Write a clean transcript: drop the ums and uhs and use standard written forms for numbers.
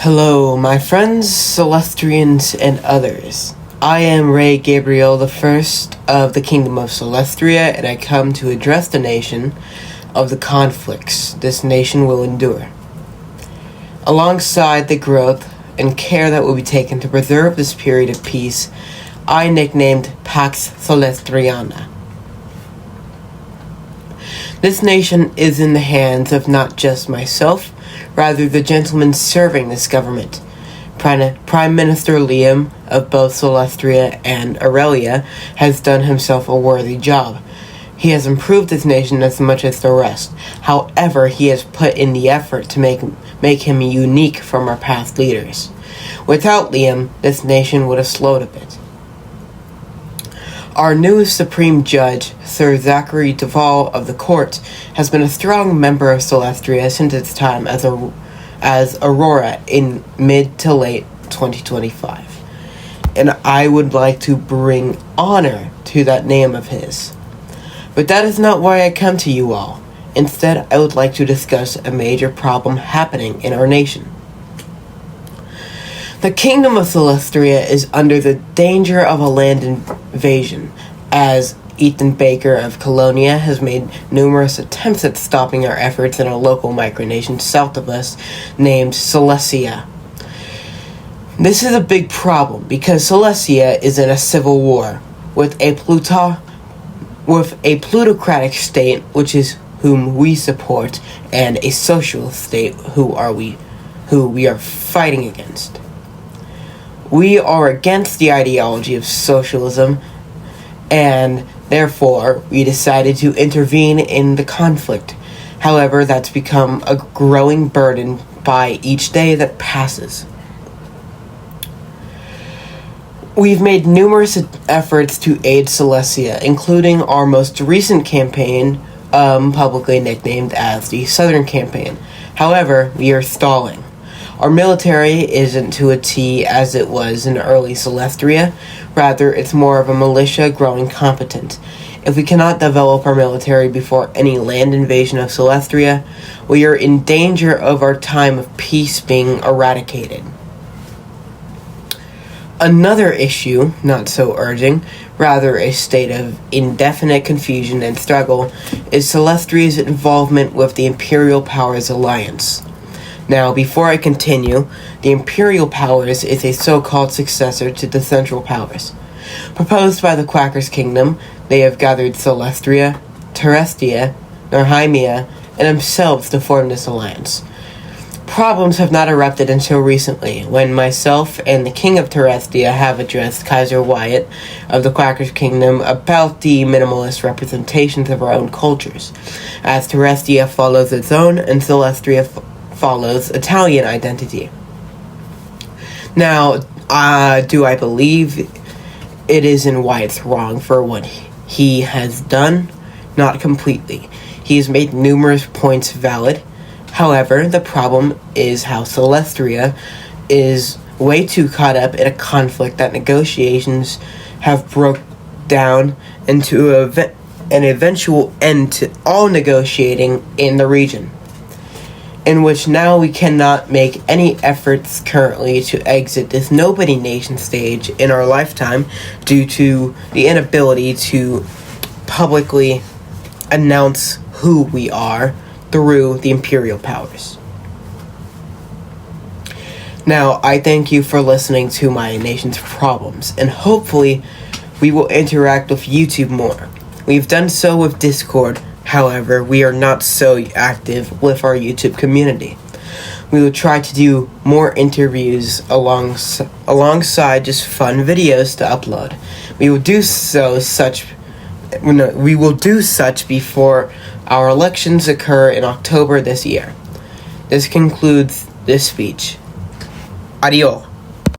Hello, my friends, Celestrians, and others. I am Ray Gabriel the First of the Kingdom of Celestria, and I come to address the nation of the conflicts this nation will endure. Alongside the growth and care that will be taken to preserve this period of peace, I nicknamed Pax Celestriana. This nation is in the hands of not just myself, rather the gentleman serving this government. Prime Minister Liam of both Celestria and Aurelia has done himself a worthy job. He has improved this nation as much as the rest. However, he has put in the effort to make him unique from our past leaders. Without Liam, this nation would have slowed a bit. Our new Supreme Judge, Sir Zachary Duval of the Court, has been a strong member of Celestria since its time as Aurora in mid to late 2025. And I would like to bring honor to that name of his. But that is not why I come to you all. Instead, I would like to discuss a major problem happening in our nation. The Kingdom of Celestria is under the danger of a land invasion, as Ethan Baker of Colonia has made numerous attempts at stopping our efforts in a local micronation south of us named Celestia. This is a big problem because Celestia is in a civil war with a plutocratic state, which is whom we support, and a socialist state who we are fighting against. We are against the ideology of socialism, and therefore we decided to intervene in the conflict. However, that's become a growing burden by each day that passes. We've made numerous efforts to aid Celestia, including our most recent campaign, publicly nicknamed as the Southern Campaign. However, we are stalling. Our military isn't to a T as it was in early Celestria. Rather, it's more of a militia growing competent. If we cannot develop our military before any land invasion of Celestria, we are in danger of our time of peace being eradicated. Another issue, not so urgent, rather a state of indefinite confusion and struggle, is Celestria's involvement with the Imperial Powers Alliance. Now, before I continue, the Imperial Powers is a so-called successor to the Central Powers. Proposed by the Quackers Kingdom, they have gathered Celestria, Terestia, Norheimia, and themselves to form this alliance. Problems have not erupted until recently, when myself and the King of Terestia have addressed Kaiser Wyatt of the Quackers Kingdom about the minimalist representations of our own cultures, as Terestia follows its own and Celestria follows Italian identity. Now, do I believe it is in Wyatt's wrong for what he has done? Not completely. He has made numerous points valid. However, the problem is how Celestria is way too caught up in a conflict that negotiations have broke down into an eventual end to all negotiating in the region, in which now we cannot make any efforts currently to exit this nobody nation stage in our lifetime due to the inability to publicly announce who we are through the Imperial Powers. Now, I thank you for listening to my nation's problems, and hopefully we will interact with YouTube more. We've done so with Discord. However, we are not so active with our YouTube community. We will try to do more interviews alongside just fun videos to upload. We will do such before our elections occur in October this year. This concludes this speech. Adios.